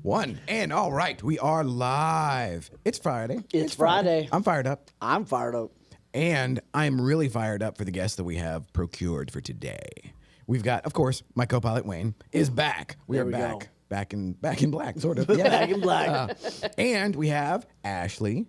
One. And all right, we are live. It's Friday. It's Friday. I'm fired up. I'm fired up. And I'm really fired up for the guests that we have procured for today. We've got, of course, my co-pilot Wayne is back. We There are we back. go. Back in black, sort of. Yeah. Back in black. And we have Ashley,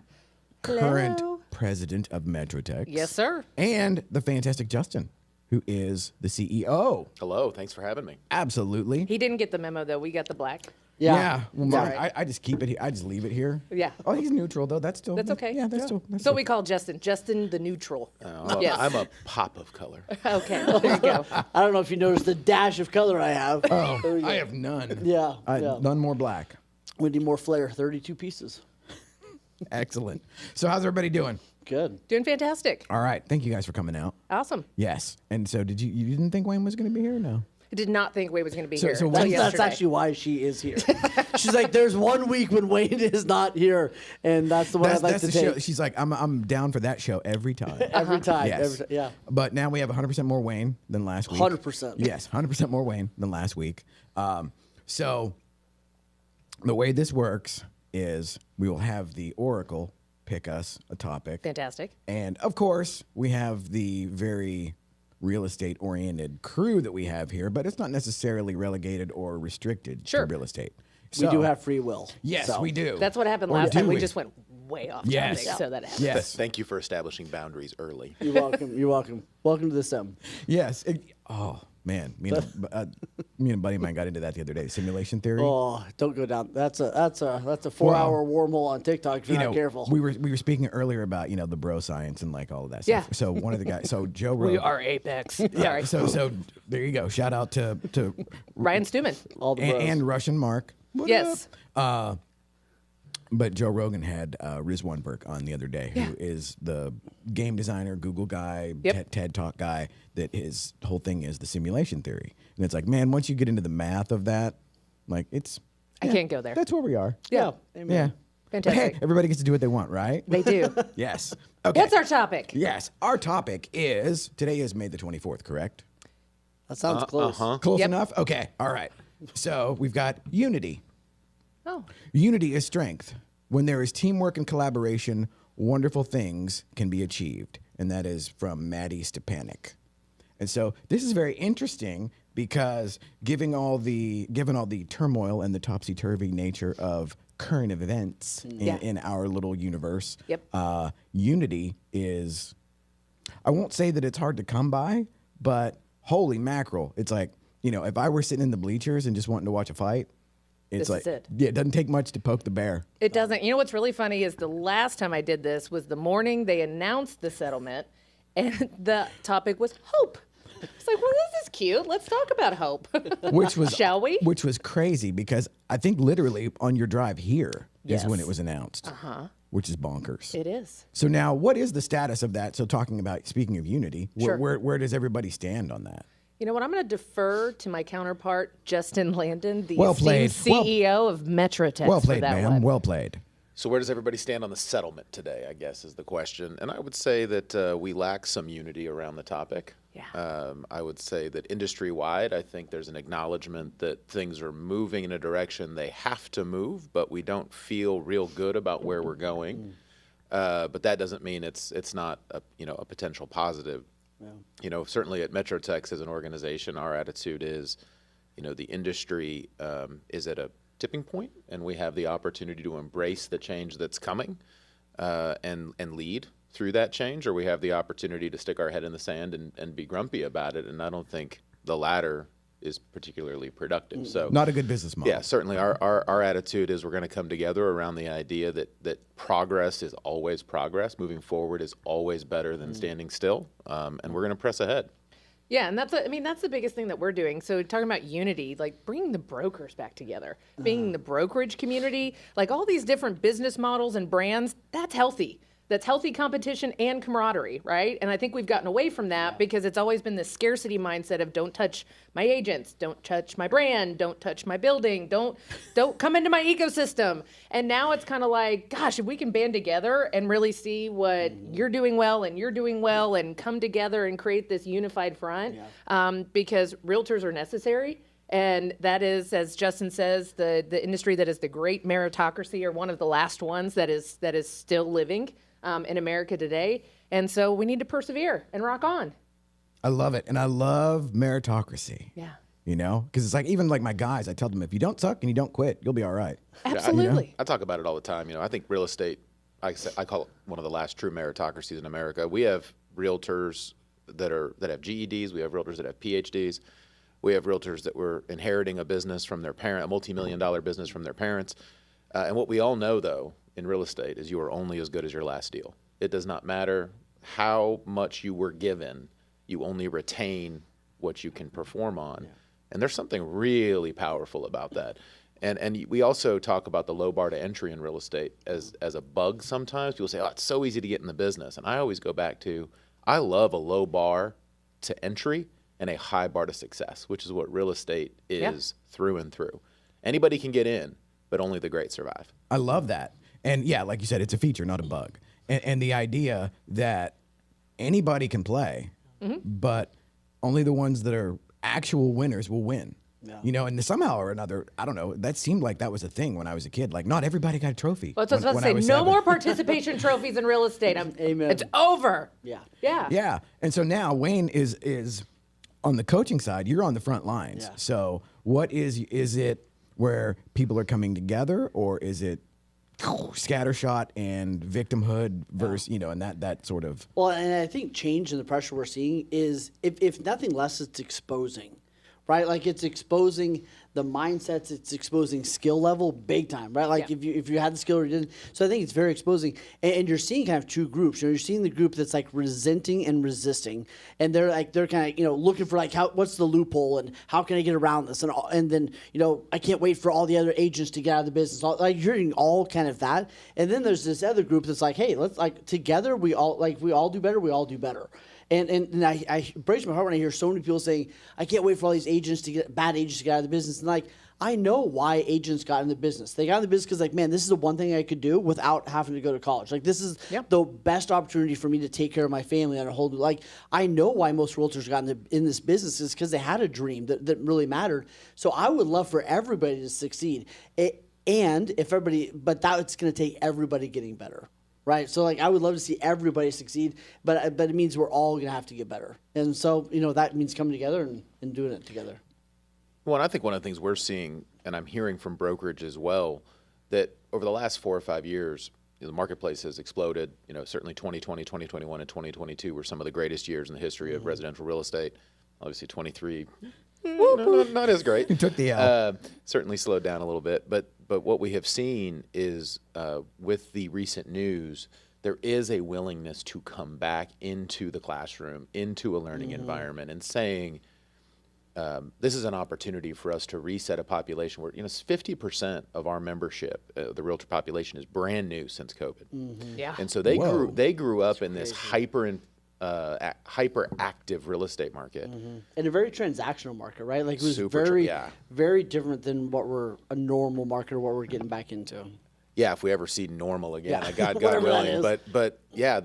current president of MetroTex. Yes, sir. And the fantastic Justin, who is the CEO. Hello, thanks for having me. Absolutely. He didn't get the memo, though. We got the black. Yeah. Well, Yeah. mine, I just keep it here. I just leave it here. Yeah. Oh, he's neutral, though. That's still. That's okay. Yeah, that's still. That's So still. we call Justin the neutral. Yes. I'm a pop of color. Okay, there you go. I don't know if you noticed the dash of color I have. Oh, There we go. I have none. Yeah, yeah. None more black. We need more flair. 32 pieces. Excellent. So how's everybody doing? Good. Doing fantastic. All right. Thank you guys for coming out. Awesome. Yes. And so you didn't think Wayne was going to be here or no? I did not think Wade was going to be So- here. so until Wayne- That's yesterday. actually why she is here. She's like, there's one week when Wayne is not here, and that's the one I'd like That's to the take. show. She's like, I'm down for that show every time. Every time. Yes. Every time. Yeah. But now we have 100% more Wayne than last week. 100%. Yes, 100% more Wayne than last week. So the way this works is we will have the Oracle pick us a topic. Fantastic. And of course, we have the very real estate oriented crew that we have here, but it's not necessarily relegated or restricted Sure. to real estate. We So- do have free will. Yes, so. we do. That's what happened Or last do time. We just went way off Yes. topic, so that happened. Yes. Thank you for establishing boundaries early. You're welcome. You're welcome. Welcome to the sim. Yes. Oh man, me and a buddy of mine got into that the other day. Simulation theory. Oh, don't go down. That's a 4-hour wormhole on TikTok if you're not careful. We were speaking earlier about the bro science and like all of that Yeah. stuff. So one of the guys, so Joe We Rogan. are apex. Sorry. So there you go. Shout out to Ryan Stuman. All the bros. and Russian Mark. What Yes. up? But Joe Rogan had Riz Weinberg on the other day, who is the game designer, Google guy, Yep. TED Talk guy, that his whole thing is the simulation theory. And it's like, man, once you get into the math of that, like I can't go there. That's where we are. yeah. Yeah. Amen. But Fantastic. hey, everybody gets to do what they want, right? They do. Yes. Okay. What's our topic? Yes. Our topic is, today is May the 24th, correct? That sounds close. Close Yep. enough? Okay. All right. So we've got unity. Oh, Unity is strength. When there is teamwork and collaboration, wonderful things can be achieved. And that is from Maddie Stepanek. And so this is very interesting because given all the turmoil and the topsy-turvy nature of current events Yeah. in our little universe, Yep. unity is, I won't say that it's hard to come by, but holy mackerel. It's like, if I were sitting in the bleachers and just wanting to watch a fight, it's This like, is it. yeah, it doesn't take much to poke the bear. it doesn't. You know what's really funny is the last time I did this was the morning they announced the settlement, and the topic was hope. It's like, well, this is cute. Let's talk about hope. Which was Shall we? Which was crazy because I think literally on your drive here is when Yes. it was announced. Which is bonkers. It is. So now, what is the status of that? So speaking of unity, Sure. where does everybody stand on that? You know what? I'm going to defer to my counterpart, Justin Landon, the Well esteemed played. CEO of MetroTex. Well for played, that ma'am. one. Well played. So where does everybody stand on the settlement today, I guess, is the question. And I would say that we lack some unity around the topic. Yeah. I would say that industry-wide, I think there's an acknowledgement that things are moving in a direction they have to move, but we don't feel real good about where we're going. But that doesn't mean it's not a potential positive. Certainly at MetroTex as an organization, our attitude is, the industry is at a tipping point, and we have the opportunity to embrace the change that's coming and lead through that change, or we have the opportunity to stick our head in the sand and be grumpy about it. And I don't think the latter is particularly productive. So Not a good business model. yeah, certainly our attitude is we're going to come together around the idea that progress is always progress. Moving forward is always better than standing still, and we're going to press ahead. Yeah, and that's the biggest thing that we're doing. So talking about unity, like bringing the brokers back together, being the brokerage community, like all these different business models and brands, that's healthy. That's healthy competition and camaraderie, right? And I think we've gotten away from that because it's always been this scarcity mindset of don't touch my agents, don't touch my brand, don't touch my building, don't come into my ecosystem. And now it's kind of like, gosh, if we can band together and really see what you're doing well and come together and create this unified front, because realtors are necessary. And that is, as Justin says, the industry that is the great meritocracy, or one of the last ones that is still living in America today. And so we need to persevere and rock on. I love it. And I love meritocracy. Yeah. You know, because it's like, even like my guys, I tell them, if you don't suck and you don't quit, you'll be all right. Absolutely. I talk about it all the time. I think real estate, I call it one of the last true meritocracies in America. We have realtors that have GEDs. We have realtors that have PhDs. We have realtors that were inheriting a business from their parent, a multi-million-dollar business from their parents. And what we all know, though, in real estate is you are only as good as your last deal. It does not matter how much you were given. You only retain what you can perform on. Yeah. And there's something really powerful about that. And we also talk about the low bar to entry in real estate as a bug sometimes. People say, oh, it's so easy to get in the business. And I always go back to, I love a low bar to entry and a high bar to success, which is what real estate is through and through. Anybody can get in, but only the great survive. I love that. And yeah, like you said, it's a feature, not a bug. And the idea that anybody can play, but only the ones that are actual winners will win. Yeah. You know, and somehow or another, I don't know, that seemed like that was a thing when I was a kid. Like, not everybody got a trophy. Well, that's what I was saying. No more participation trophies in real estate. Amen. It's over. Yeah. Yeah. Yeah. And so now Wayne is on the coaching side. You're on the front lines. Yeah. So what is it where people are coming together, or is it scattershot and victimhood versus, and that sort of... Well, and I think change in the pressure we're seeing is, if nothing less, it's exposing, right? Like, it's exposing the mindsets, it's exposing skill level big time, right? Like, if you had the skill or you didn't. So I think it's very exposing. And you're seeing kind of two groups. You're seeing the group that's like resenting and resisting. And they're kind of, looking for like, what's the loophole and how can I get around this? And then, I can't wait for all the other agents to get out of the business. Like, you're hearing all kind of that. And then there's this other group that's like, hey, let's, like, together we all do better, we all do better. And I breaks my heart when I hear so many people saying, I can't wait for all these bad agents to get out of the business. And like, I know why agents got in the business. They got in the business because, like, man, this is the one thing I could do without having to go to college. Like, this is the best opportunity for me to take care of my family on a whole. Like, I know why most realtors got in this business is because they had a dream that really mattered. So I would love for everybody to succeed. But it's going to take everybody getting better. Right. So, like, I would love to see everybody succeed, but it means we're all going to have to get better. And so, that means coming together and doing it together. Well, and I think one of the things we're seeing, and I'm hearing from brokerage as well, that over the last 4 or 5 years, the marketplace has exploded. Certainly 2020, 2021, and 2022 were some of the greatest years in the history of residential real estate. Obviously, 23, not as great. You took the L. Certainly slowed down a little bit. But what we have seen is with the recent news, there is a willingness to come back into the classroom, into a learning environment, and saying, this is an opportunity for us to reset a population where 50% of our membership, the realtor population, is brand new since COVID. Yeah. And so they grew up in this hyperactive real estate market, and a very transactional market, right? Like, it was very different than what we're a normal market or what we're getting back into. Yeah, if we ever see normal again, God willing. But yeah,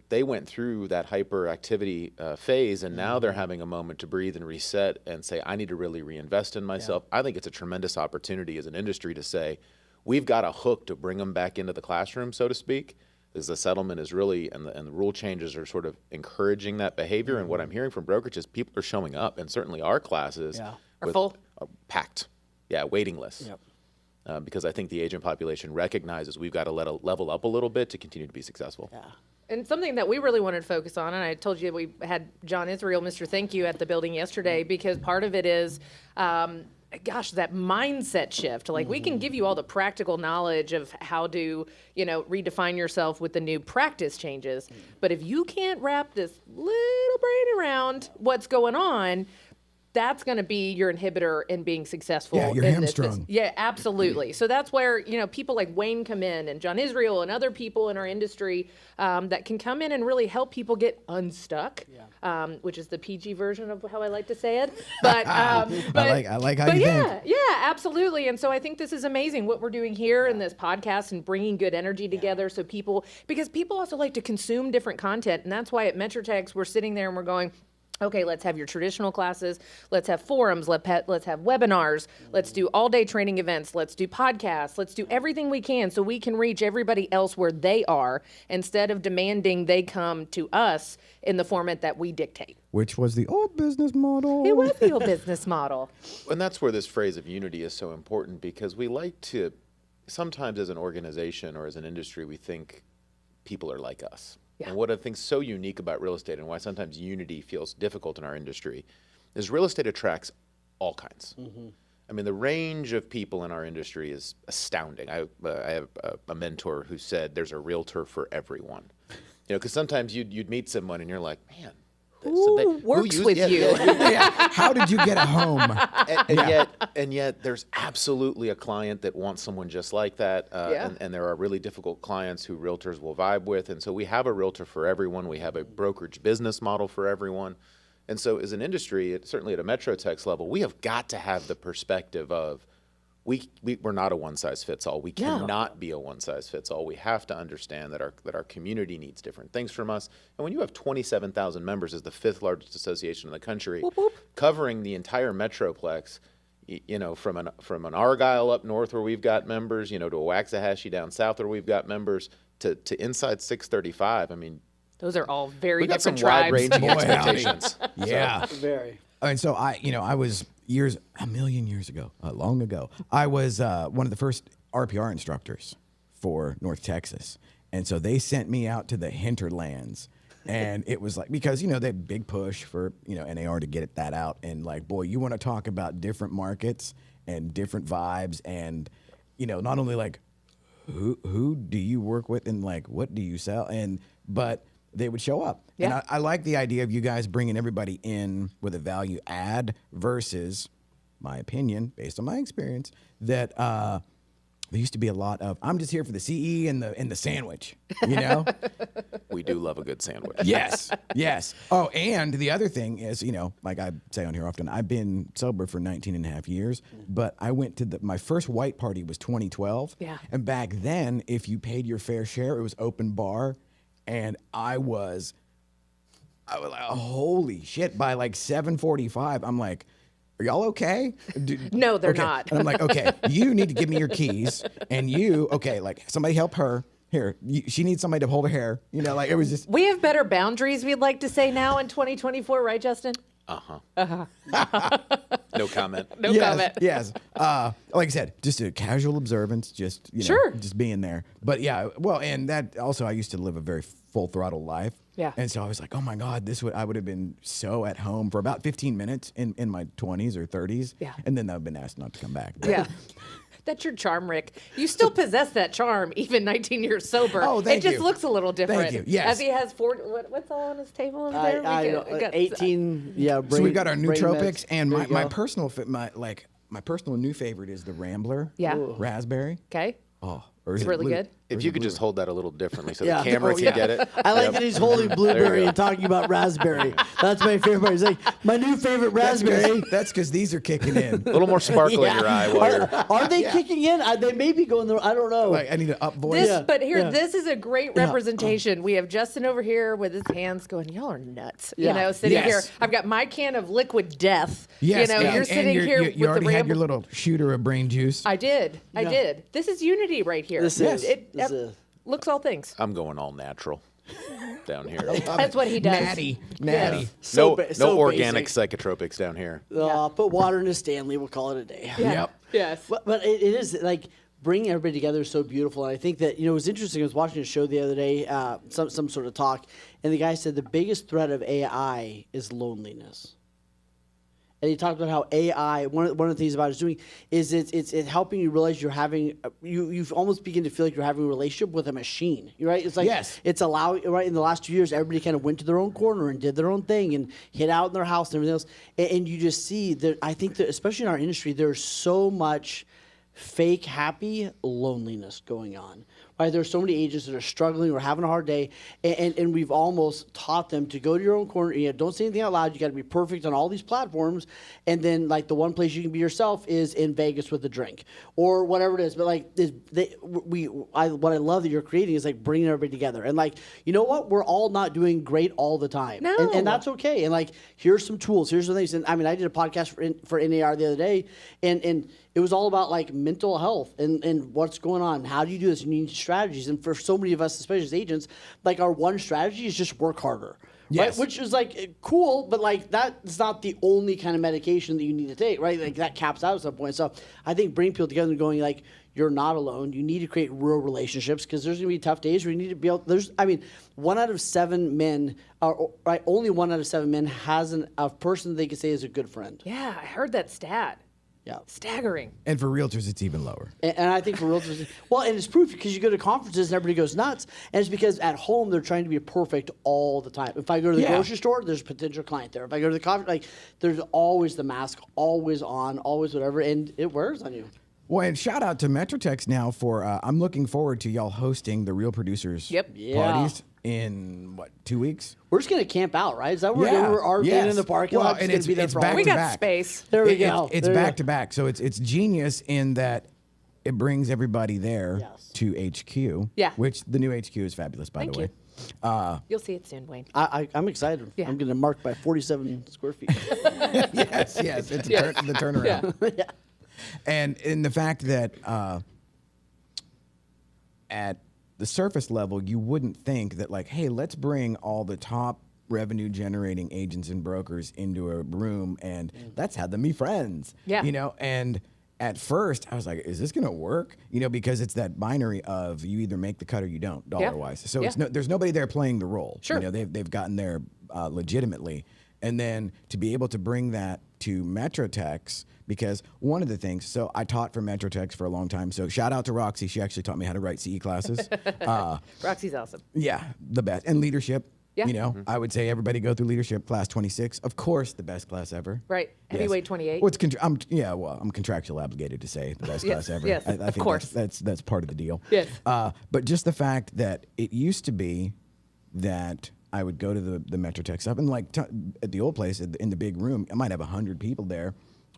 they went through that hyperactivity phase, and now they're having a moment to breathe and reset and say, I need to really reinvest in myself. I think it's a tremendous opportunity as an industry to say, we've got a hook to bring them back into the classroom, so to speak. Because the settlement is really, and the rule changes are sort of encouraging that behavior. And what I'm hearing from brokerages is people are showing up, and certainly our classes are full, packed. Yeah, waiting lists. Yep. Because I think the agent population recognizes we've got to level up a little bit to continue to be successful. Yeah. And something that we really wanted to focus on, and I told you we had John Israel, Mr. Thank You, at the building yesterday, because part of it is, that mindset shift. Like, we can give you all the practical knowledge of how to, redefine yourself with the new practice changes. But if you can't wrap this little brain around what's going on, that's going to be your inhibitor in being successful. Yeah, you're hamstrung. Yeah, absolutely. So that's where, people like Wayne come in, and John Israel and other people in our industry that can come in and really help people get unstuck, which is the PG version of how I like to say it. But I like how you think. Yeah, absolutely. And so I think this is amazing what we're doing here in this podcast and bringing good energy together because people also like to consume different content. And that's why at MetroTex, we're sitting there and we're going, Okay, let's have your traditional classes. Let's have forums. Let's have webinars. Let's do all-day training events. Let's do podcasts. Let's do everything we can so we can reach everybody else where they are instead of demanding they come to us in the format that we dictate. Which was the old business model. It was the old business model. And that's where this phrase of unity is so important, because we like to, sometimes as an organization or as an industry, we think people are like us. Yeah. And what I think is so unique about real estate and why sometimes unity feels difficult in our industry is real estate attracts all kinds. I mean, the range of people in our industry is astounding. I have a mentor who said there's a realtor for everyone. You know, because sometimes you'd meet someone and you're like, man, Who works with you? Yeah. How did you get a home? And yet there's absolutely a client that wants someone just like that. And there are really difficult clients who realtors will vibe with. And so we have a realtor for everyone. We have a brokerage business model for everyone. And so as an industry, certainly at a MetroTex level, we have got to have the perspective of we're not a one-size-fits-all. We cannot be a one-size-fits-all. We have to understand that our community needs different things from us. And when you have 27,000 members as the 5th largest association in the country, covering the entire Metroplex, you know, from an Argyle up north where we've got members, you know, to a Waxahachie down south where we've got members, to inside 635. I mean, Those are all very we got some different tribes. wide-ranging expectations. Yeah. Very. And so I was a million years ago, long ago, I was one of the first RPR instructors for North Texas. And so they sent me out to the hinterlands. And it was like, because, you know, they big push for, you know, NAR to get that out. And like, boy, you want to talk about different markets and different vibes. And, you know, not only like, who do you work with and like, what do you sell? But they would show up. Yeah. And I like the idea of you guys bringing everybody in with a value add versus, my opinion, based on my experience, that there used to be a lot of, I'm just here for the CE and the sandwich, you know? We do love a good sandwich. Yes, yes. Oh, and the other thing is, you know, like I say on here often, I've been sober for 19 and a half years, but I went to my first white party was 2012. Yeah. And back then, if you paid your fair share, it was open bar. And I was like, holy shit, by like 7:45, I'm like, are y'all okay? No, they're Okay. not. And I'm like, okay, you need to give me your keys. And like, somebody help her. Here, she needs somebody to hold her hair. You know, like it was just. We have better boundaries, we'd like to say now in 2024, right, Justin? No comment. No yes, comment. Yes. Like I said, just a casual observance, just, you know, Sure. just being there. But yeah, well, and that also, I used to live a very full throttle life. Yeah. And so I was like, oh my God, I would have been so at home for about 15 minutes in my 20s or 30s. Yeah. And then I've been asked not to come back. Yeah. That's your charm, Rick. You still possess that charm, even 19 years sober. Oh, thank It just you. looks a little different. Thank you. Yes. As he has what's all on his table over there? I know, We got 18. Yeah. So we've got our brain nootropics, meds. and There you my go. personal my personal new favorite is the Rambler. Yeah. Ooh. Raspberry. Okay. Oh, or is It's it really blue? good. Or If is you it could blue? just hold that a little differently so Yeah. the camera Oh, can yeah. get it. I like Yep. that he's holding you blueberry go. and talking about raspberry. That's my favorite part. He's like, my new favorite raspberry. That's because these are kicking in. A little more sparkle in your eye while you're. Are they kicking in? They may be going there. I don't know. Like I need an up voice. This is a great representation. We have Justin over here with his hands going, y'all are nuts. Yeah. You know, sitting Yes. here. I've got my can of liquid death. Yes, you know, and- you're and sitting you're- here you with the already had your ramble. little shooter of brain juice. I did. Yeah. This is unity right here. This is. It This is. looks all things. I'm going all natural down here. That's what he does. Natty. So No organic psychotropics down here. Put water in a Stanley. We'll call it a day. Yeah. Yep. Yes. But it is like bringing everybody together is so beautiful. And I think that, you know, it was interesting. I was watching a show the other day, some sort of talk, and the guy said the biggest threat of AI is loneliness. And he talked about how AI, one of the things about it's doing is it's helping you realize you're having, you almost begin to feel like you're having a relationship with a machine, right? It's like, Yes. it's allowing, right, in the last 2 years, everybody kind of went to their own corner and did their own thing and hid out in their house and everything else. And you just see that, I think that, especially in our industry, there's so much fake happy loneliness going on, right? There's so many agents that are struggling or having a hard day, and we've almost taught them to go to your own corner. Don't say anything out loud. You got to be perfect on all these platforms, and then like the one place you can be yourself is in Vegas with a drink or whatever it is. But like what I love that you're creating is like bringing everybody together, and like you know what, we're all not doing great all the time, No. and that's okay. And like here's some tools, here's the things. And I mean, I did a podcast for NAR the other day, and it was all about like mental health and what's going on. How do you do this? You need strategies. And for so many of us, especially as agents, like our one strategy is just work harder. Yes. Right? Which is like cool, but like that's not the only kind of medication that you need to take, right? Like that caps out at some point. So I think bringing people together and going like, you're not alone. You need to create real relationships because there's going to be tough days where you need to be able. Only 1 out of 7 men has a person they can say is a good friend. Yeah, I heard that stat. Yeah. Staggering. And for realtors, it's even lower. And I think for realtors, well, and it's proof because you go to conferences and everybody goes nuts, and it's because at home they're trying to be perfect all the time. If I go to the grocery store, there's a potential client there. If I go to the coffee, like there's always the mask, always on, always whatever, and it wears on you. Well, and shout out to MetroTex now for, I'm looking forward to y'all hosting the Real Producers parties in, 2 weeks? We're just going to camp out, right? Is that where we're arguing in the parking lot? And it's it's back We to got back. space. There we go. It's back to back. So it's genius in that it brings everybody there to HQ. Yeah. Which the new HQ is fabulous, by the way. You'll see it soon, Wayne. I'm excited. Yeah. I'm going to mark by 47 square feet. Yes. It's the turnaround. Yeah. And in the fact that at the surface level, you wouldn't think that like, hey, let's bring all the top revenue generating agents and brokers into a room and let's have them be friends. Yeah. And at first I was like, is this going to work? Because it's that binary of you either make the cut or you don't dollar wise. So there's nobody there playing the role. Sure. They've gotten there legitimately. And then to be able to bring that to MetroTex, because one of the things, so I taught for MetroTex for a long time. So shout out to Roxy. She actually taught me how to write CE classes. Roxy's awesome. Yeah, the best. And leadership. Yeah. I would say everybody go through leadership, class 26. Of course, the best class ever. Right. Heavyweight 28. Well, I'm contractually obligated to say the best class ever. Yes, I think of course. that's part of the deal. Yes. But just the fact that it used to be that I would go to the MetroTex up and like at the old place in the big room, I might have 100 people there,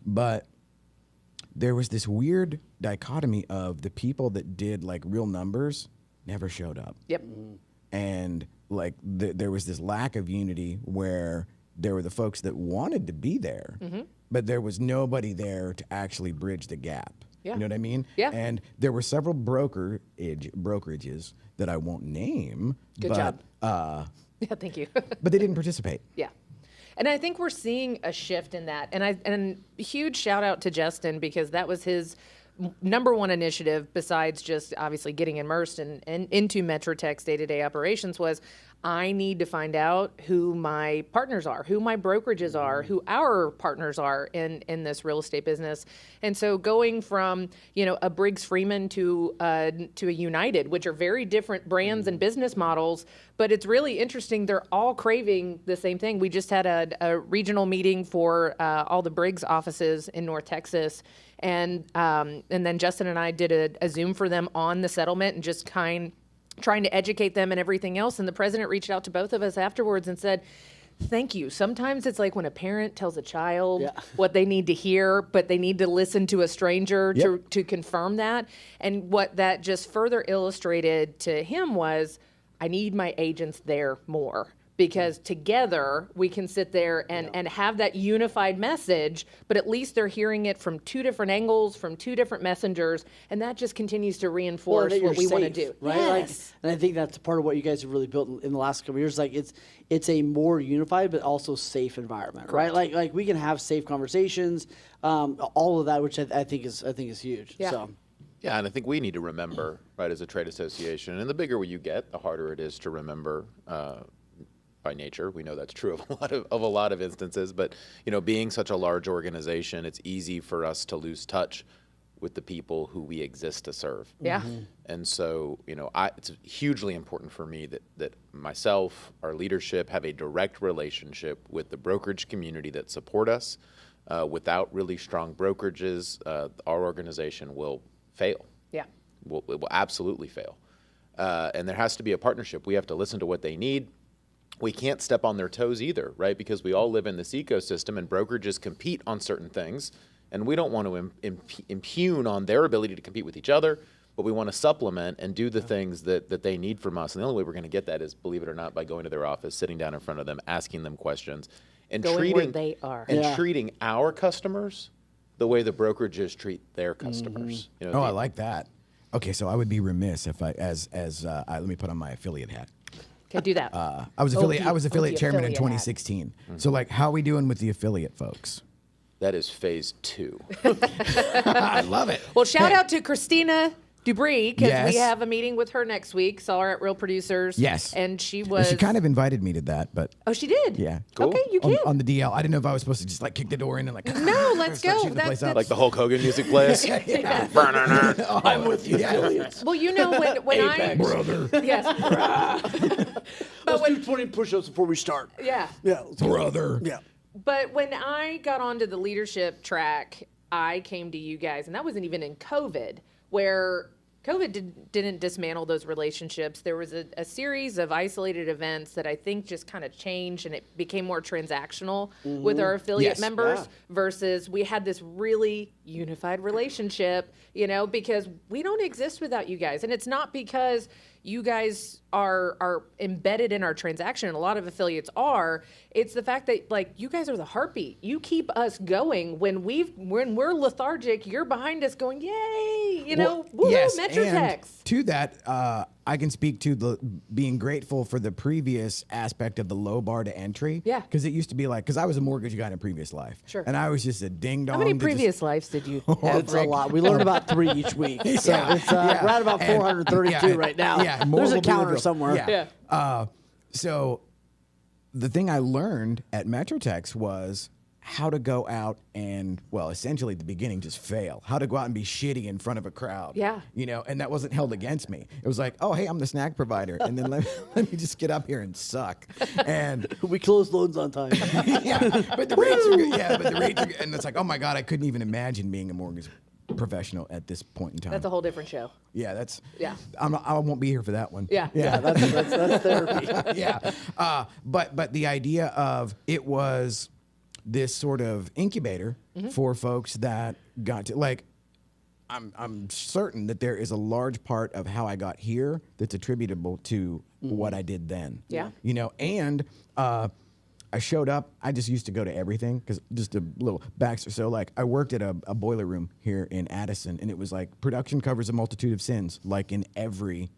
but there was this weird dichotomy of the people that did like real numbers never showed up. Yep. And like there was this lack of unity where there were the folks that wanted to be there, but there was nobody there to actually bridge the gap. Yeah. You know what I mean? Yeah. And there were several brokerages that I won't name. Good job. Yeah, thank you. But they didn't participate. Yeah. And I think we're seeing a shift in that. And a huge shout out to Justin because that was his number one initiative besides just obviously getting immersed and into MetroTex day-to-day operations was I need to find out who my partners are, who my brokerages are, who our partners are in this real estate business. And so going from, a Briggs Freeman to a United, which are very different brands and business models, but it's really interesting. They're all craving the same thing. We just had a regional meeting for all the Briggs offices in North Texas. And then Justin and I did a Zoom for them on the settlement and just trying to educate them and everything else. And the president reached out to both of us afterwards and said, thank you. Sometimes it's like when a parent tells a child what they need to hear, but they need to listen to a stranger to confirm that. And what that just further illustrated to him was, I need my agents there more. Because together we can sit there and have that unified message, but at least they're hearing it from two different angles, from two different messengers, and that just continues to reinforce what we want to do. Right? Yes. And I think that's part of what you guys have really built in the last couple of years. Like it's a more unified but also safe environment, right? Like we can have safe conversations, all of that, which I think is huge. Yeah. So. Yeah, and I think we need to remember, right, as a trade association, and the bigger you get, the harder it is to remember. By nature, we know that's true of a lot of instances. But being such a large organization, it's easy for us to lose touch with the people who we exist to serve. Yeah. And so, it's hugely important for me that myself, our leadership, have a direct relationship with the brokerage community that support us. Without really strong brokerages, our organization will fail. Yeah. It will absolutely fail. And there has to be a partnership. We have to listen to what they need. We can't step on their toes either, right? Because we all live in this ecosystem, and brokerages compete on certain things, and we don't want to impugn on their ability to compete with each other, but we want to supplement and do the things that they need from us. And the only way we're going to get that is, believe it or not, by going to their office, sitting down in front of them, asking them questions, and Going where they are. treating our customers the way the brokerages treat their customers. You know, I like that. Okay, so I would be remiss if I, let me put on my affiliate hat. Okay, do that. I was affiliate chairman in affiliate 2016. So, like, how are we doing with the affiliate folks? that is phase 2. I love it. Well, shout out to Christina Dubry, because Yes. we have a meeting with her next week. Saw her at Real Producers. Yes. And she was. She kind of invited me to that, but Oh, she did? yeah. Cool. Okay, you can. On the DL. I didn't know if I was supposed to just like kick the door in and like. No, let's start go. shooting the place up. Like the Hulk Hogan music plays. I'm with you, affiliates. Well, you know, when I. Brother. Yes. Let's do 20 push-ups before we start. Yeah. Yeah. let's go. Brother. Yeah. But when I got onto the leadership track, I came to you guys, and that wasn't even in COVID, where COVID didn't dismantle those relationships. There was a series of isolated events that I think just kind of changed, and it became more transactional with our affiliate Yes. members Yeah. versus we had this really unified relationship, you know, because we don't exist without you guys. And it's not because you guys are embedded in our transaction, and a lot of affiliates are. It's the fact that, like, you guys are the heartbeat. You keep us going when we're lethargic. You're behind us going, yay, you know, woo, yes, MetroTex. and to that, I can speak to the being grateful for the previous aspect of the low bar to entry. Yeah. Because it used to be like, because I was a mortgage guy in a previous life. Sure. And I was just a ding dong. How many previous lives did you have? It's a lot. We learn about 3 each week. So it's, yeah. we're at about And- 432 yeah, right now. Yeah, more There's a will be counter revealed. somewhere. Yeah. So the thing I learned at MetroTex was how to go out and, well, essentially at the beginning, just fail. How to go out and be shitty in front of a crowd. Yeah. You know, and that wasn't held against me. It was like, oh, hey, I'm the snack provider. And then let me just get up here and suck. And We close loans on time. yeah, but the rates are good. Yeah, but the rates are good. And it's like, oh my God, I couldn't even imagine being a mortgage professional at this point in time. That's a whole different show. Yeah, that's. Yeah. I won't be here for that one. Yeah. Yeah, that's therapy. Yeah. But the idea of it was this sort of incubator for folks that got to, like, I'm certain that there is a large part of how I got here that's attributable to what I did then. Yeah. You know, and I showed up. I just used to go to everything, because just a little backstory. So, like, I worked at a boiler room here in Addison, and it was like production covers a multitude of sins, like in every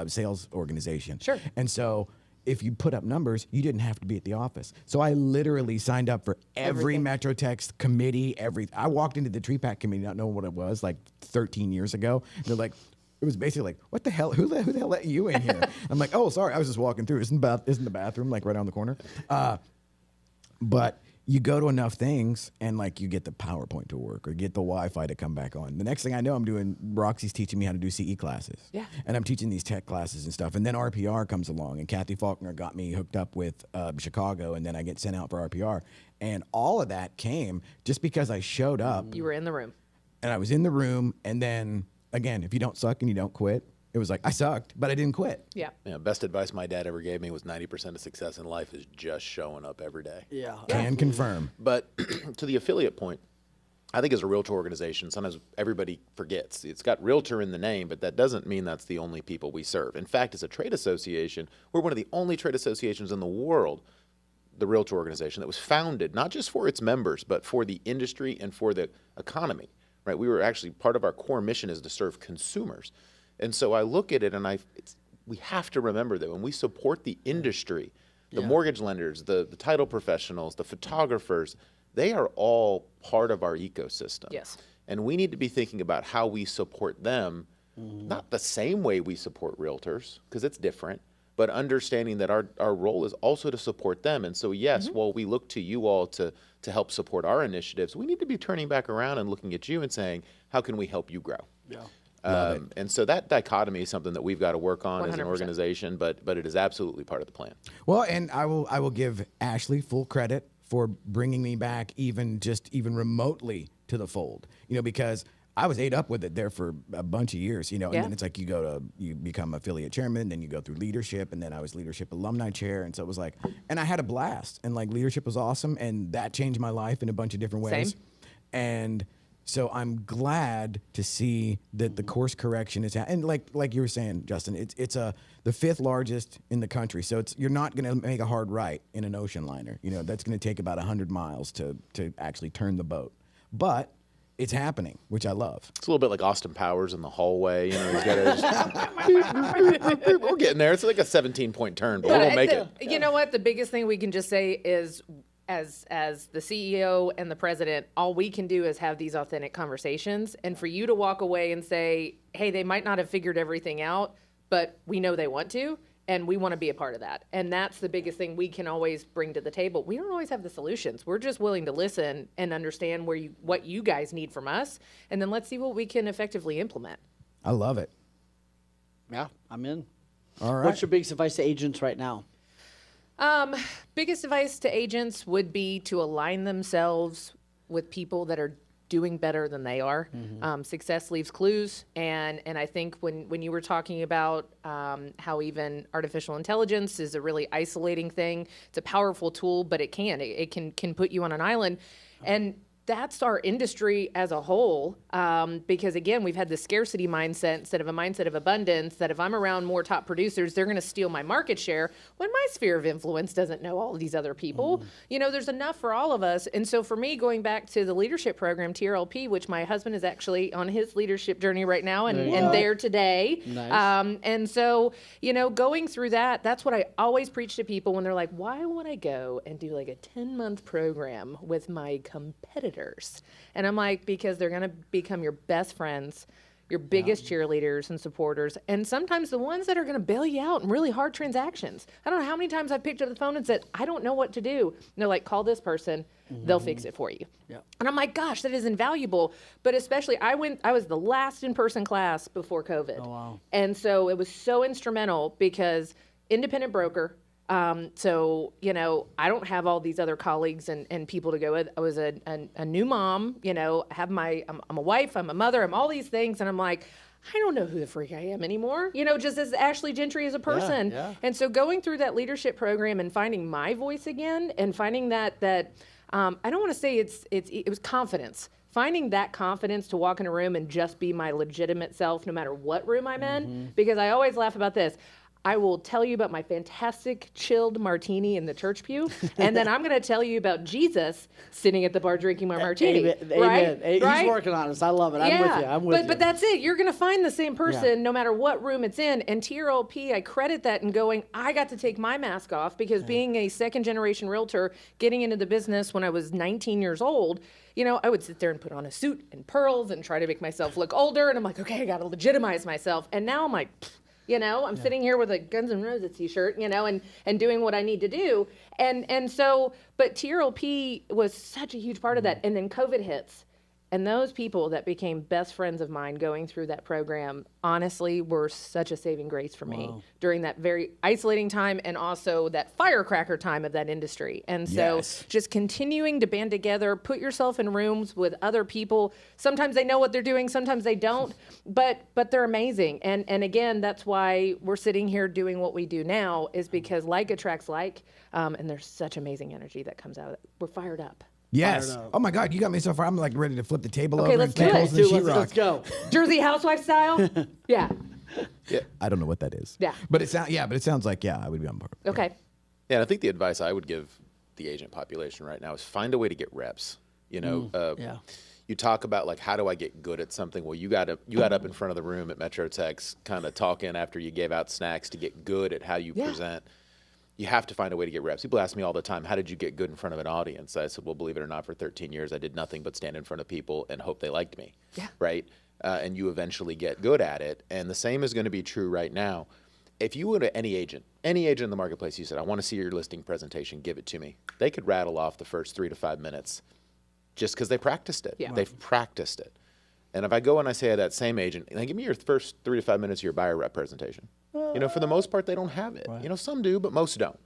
sales organization. Sure. And so if you put up numbers, you didn't have to be at the office. So I literally signed up for every Everything. MetroTex committee. I walked into the tree pack committee not knowing what it was, like 13 years ago. They're like, it was basically like, what the hell? Who the hell let you in here? I'm like, oh, sorry, I was just walking through. Isn't the bathroom like right on the corner? But you go to enough things, and like you get the PowerPoint to work or get the Wi-Fi to come back on. The next thing I know, I'm doing, Roxy's teaching me how to do CE classes. Yeah. And I'm teaching these tech classes and stuff. And then RPR comes along, and Kathy Faulkner got me hooked up with Chicago, and then I get sent out for RPR. And all of that came just because I showed up You were in the room. and I was in the room. And then again, if you don't suck and you don't quit, it was like, I sucked, but I didn't quit. Yeah. Yeah, best advice my dad ever gave me was 90% of success in life is just showing up every day. Yeah. Can confirm. But to the affiliate point, I think as a realtor organization, sometimes everybody forgets. It's got realtor in the name, but that doesn't mean that's the only people we serve. In fact, as a trade association, we're one of the only trade associations in the world, the realtor organization, that was founded not just for its members, but for the industry and for the economy, right? We were actually, part of our core mission is to serve consumers. And so I look at it, and we have to remember that when we support the industry, the mortgage lenders, the title professionals, the photographers, they are all part of our ecosystem. Yes. And we need to be thinking about how we support them, not the same way we support realtors, because it's different, but understanding that our role is also to support them. And so, yes, while we look to you all to help support our initiatives, we need to be turning back around and looking at you and saying, how can we help you grow? Yeah. And so that dichotomy is something that we've got to work on as an 100%. organization, but it is absolutely part of the plan. Well, and I will give Ashley full credit for bringing me back even remotely to the fold. You know, because I was ate up with it there for a bunch of years, you know, Yeah. and then it's like you become affiliate chairman, then you go through leadership, and then I was leadership alumni chair. And so it was like, and I had a blast, and like leadership was awesome, and that changed my life in a bunch of different ways. Same. And so I'm glad to see that the course correction is, and like you were saying, Justin, it's the 5th largest in the country. So you're not going to make a hard right in an ocean liner. You know, that's going to take about 100 miles to actually turn the boat. But it's happening, which I love. It's a little bit like Austin Powers in the hallway. You know, he's got to. We're getting there. It's like a 17-point turn, but we won't make it. You know what? The biggest thing we can just say is, as the CEO and the president, all we can do is have these authentic conversations. And for you to walk away and say, hey, they might not have figured everything out, but we know they want to, and we want to be a part of that. And that's the biggest thing we can always bring to the table. We don't always have the solutions. We're just willing to listen and understand what you guys need from us, and then let's see what we can effectively implement. I love it. Yeah, I'm in. All right. What's your biggest advice to agents right now? Biggest advice to agents would be to align themselves with people that are doing better than they are. Success leaves clues, and I think when you were talking about how even artificial intelligence is a really isolating thing, it's a powerful tool, but it can put you on an island, and that's our industry as a whole, because again, we've had the scarcity mindset instead of a mindset of abundance, that if I'm around more top producers, they're going to steal my market share when my sphere of influence doesn't know all of these other people. You know, there's enough for all of us. And so for me, going back to the leadership program, TRLP, which my husband is actually on his leadership journey right now and there today. Nice. And so, you know, going through that's what I always preach to people when they're like, why would I go and do like a 10-month program with my competitors? And I'm like, because they're going to become your best friends, your biggest cheerleaders and supporters, and sometimes the ones that are going to bail you out in really hard transactions. I don't know how many times I've picked up the phone and said, I don't know what to do. And they're like, call this person, they'll fix it for you. Yeah. And I'm like, gosh, that is invaluable. But especially, I was the last in-person class before COVID. Oh, wow. And so it was so instrumental because independent broker, so, you know, I don't have all these other colleagues and people to go with. I was a new mom, you know, I'm a wife, I'm a mother, I'm all these things. And I'm like, I don't know who the freak I am anymore, you know, just as Ashley Gentry as a person. Yeah. And so going through that leadership program and finding my voice again and finding that I don't want to say it was confidence. Finding that confidence to walk in a room and just be my legitimate self, no matter what room I'm in, because I always laugh about this. I will tell you about my fantastic chilled martini in the church pew, and then I'm going to tell you about Jesus sitting at the bar drinking my martini. Amen. Right? Right? He's working on us. I love it. I'm with you. But that's it. You're going to find the same person no matter what room it's in. And TRLP, I credit that in going, I got to take my mask off because being a second-generation realtor, getting into the business when I was 19 years old, you know, I would sit there and put on a suit and pearls and try to make myself look older. And I'm like, okay, I got to legitimize myself. And now I'm like, you know, I'm sitting here with a Guns N' Roses t-shirt, you know, and doing what I need to do. And so, but TRLP was such a huge part of that. And then COVID hits. And those people that became best friends of mine going through that program, honestly, were such a saving grace for me during that very isolating time and also that firecracker time of that industry. And so just continuing to band together, put yourself in rooms with other people. Sometimes they know what they're doing, sometimes they don't, but they're amazing. And again, that's why we're sitting here doing what we do now, is because like attracts like, and there's such amazing energy that comes out of it. We're fired up. Yes. Oh my God, you got me so far. I'm like ready to flip the table over let's and do kick it. holes in the sheetrock. Let's go. Jersey Housewife style? Yeah. I don't know what that is. Yeah. But it sounds like I would be on board. Okay. Yeah, and I think the advice I would give the agent population right now is find a way to get reps. You know, you talk about like, how do I get good at something? Well, you got up in front of the room at MetroTex kind of talking after you gave out snacks to get good at how you present. You have to find a way to get reps. People ask me all the time, how did you get good in front of an audience? I said, well, believe it or not, for 13 years, I did nothing but stand in front of people and hope they liked me. Yeah. Right? And you eventually get good at it. And the same is going to be true right now. If you went to any agent in the marketplace, you said, I want to see your listing presentation, give it to me. They could rattle off the first 3 to 5 minutes just because they practiced it. Yeah. They've practiced it. And if I go and I say to that same agent, give me your first 3 to 5 minutes of your buyer rep presentation. You know, for the most part, they don't have it. Right. You know, some do, but most don't.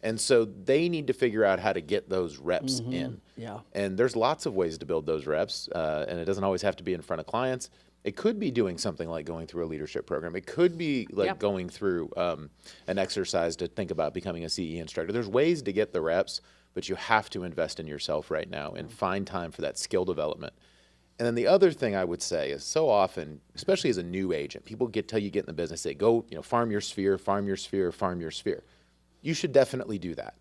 And so they need to figure out how to get those reps in. Yeah. And there's lots of ways to build those reps, and it doesn't always have to be in front of clients. It could be doing something like going through a leadership program. It could be like going through an exercise to think about becoming a CE instructor. There's ways to get the reps, but you have to invest in yourself right now and find time for that skill development. And then the other thing I would say is so often, especially as a new agent, people tell you get in the business, they go, farm your sphere, farm your sphere, farm your sphere. You should definitely do that.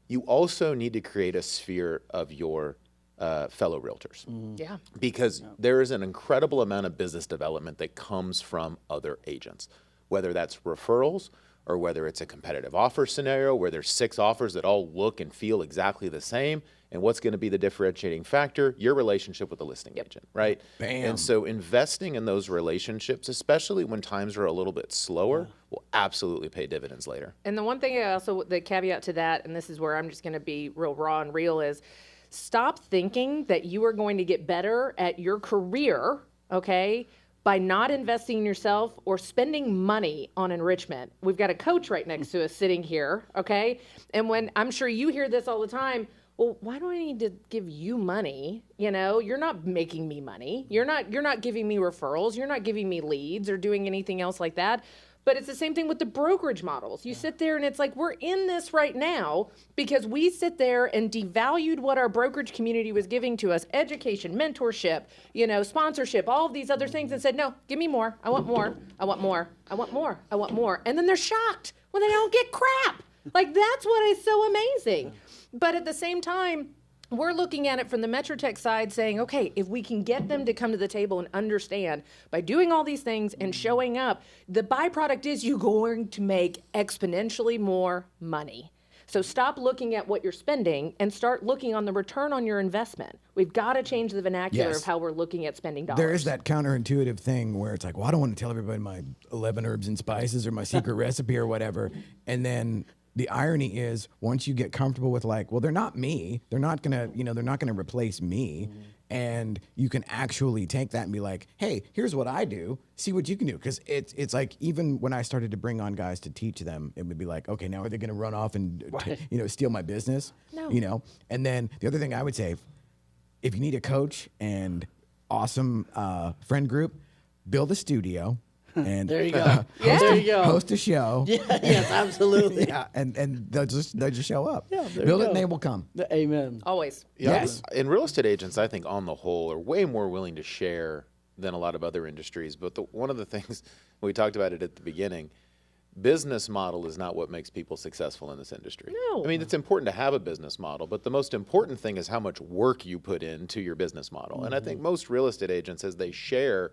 You also need to create a sphere of your fellow realtors. Yeah. Because there is an incredible amount of business development that comes from other agents, whether that's referrals or whether it's a competitive offer scenario where there's 6 offers that all look and feel exactly the same. And what's going to be the differentiating factor? Your relationship with the listing agent, right? Bam. And so investing in those relationships, especially when times are a little bit slower, will absolutely pay dividends later. And the one thing I also, the caveat to that, and this is where I'm just going to be real raw and real, is stop thinking that you are going to get better at your career, okay, by not investing in yourself or spending money on enrichment. We've got a coach right next to us sitting here, okay? And when I'm sure you hear this all the time, well, why do I need to give you money? You're not making me money. You're not giving me referrals. You're not giving me leads or doing anything else like that. But it's the same thing with the brokerage models. You sit there and it's like, we're in this right now because we sit there and devalued what our brokerage community was giving to us: education, mentorship, sponsorship, all of these other things, and said, no, give me more. I want more. I want more. I want more. I want more. And then they're shocked when they don't get crap. Like, that's what is so amazing. But at the same time, we're looking at it from the MetroTex side saying, okay, if we can get them to come to the table and understand by doing all these things and showing up, the byproduct is you're going to make exponentially more money. So stop looking at what you're spending and start looking on the return on your investment. We've got to change the vernacular of how we're looking at spending dollars. There is that counterintuitive thing where it's like, well, I don't want to tell everybody my 11 herbs and spices or my secret recipe or whatever. And then the irony is, once you get comfortable with like, well, they're not me. They're not gonna, they're not gonna replace me. And you can actually take that and be like, hey, here's what I do. See what you can do. Because it's like, even when I started to bring on guys to teach them, it would be like, okay, now are they gonna run off and steal my business? No. And then the other thing I would say, if you need a coach and awesome friend group, build a studio. And there you go. There you go. Host a show. Yeah, yes, absolutely. Yeah, and they'll just show up. Yeah, there build you it go. and they will come. Amen. Always. Yes. And real estate agents, I think, on the whole, are way more willing to share than a lot of other industries. But one of the things, we talked about it at the beginning, business model is not what makes people successful in this industry. No. I mean, it's important to have a business model, but the most important thing is how much work you put into your business model. And I think most real estate agents, as they share,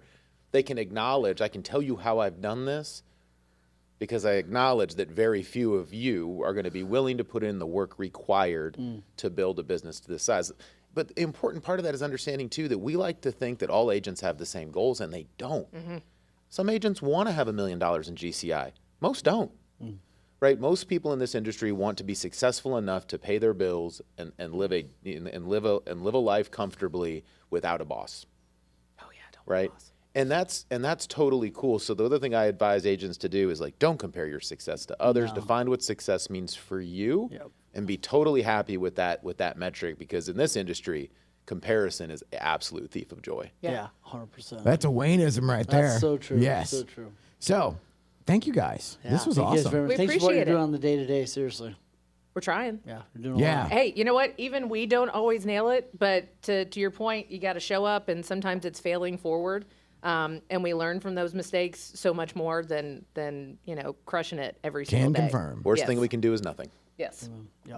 they can acknowledge, I can tell you how I've done this because I acknowledge that very few of you are going to be willing to put in the work required to build a business to this size. But the important part of that is understanding, too, that we like to think that all agents have the same goals, and they don't. Some agents want to have $1 million in GCI. Most don't. Right? Most people in this industry want to be successful enough to pay their bills and live a life comfortably without a boss. Oh, yeah. Don't Right? boss. And that's totally cool. So the other thing I advise agents to do is like, don't compare your success to others. Define what success means for you, and be totally happy with that metric, because in this industry, comparison is an absolute thief of joy. Yeah, 100%. That's a Wayneism right there. That's so true. Yes. So true. So, thank you guys. Yeah, This was thank you guys awesome. very much. We Thanks for what you're appreciate it. doing on the day-to-day, seriously. We're trying. Yeah, you're doing a Yeah. lot. Hey, you know what? Even we don't always nail it, but to your point, you got to show up, and sometimes it's failing forward. And we learn from those mistakes so much more than crushing it every single day. confirm. Worst Yes. thing we can do is nothing. Yes.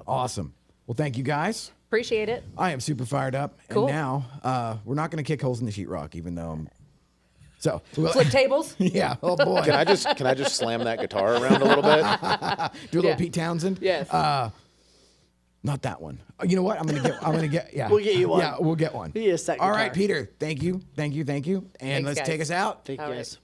Awesome. Well, thank you guys. Appreciate it. I am super fired up. Cool. And now we're not going to kick holes in the sheetrock, even though I'm. So Flip tables. yeah. Oh boy. Can I just slam that guitar around a little bit? Do a little Yeah. Pete Townsend. Yes. Not that one. You know what? I'm gonna get. Yeah. We'll get you one. Yeah, we'll get one. Be a second All right, guitar. Peter. Thank you. And Thanks, let's guys. take us out. Thank you All right. guys.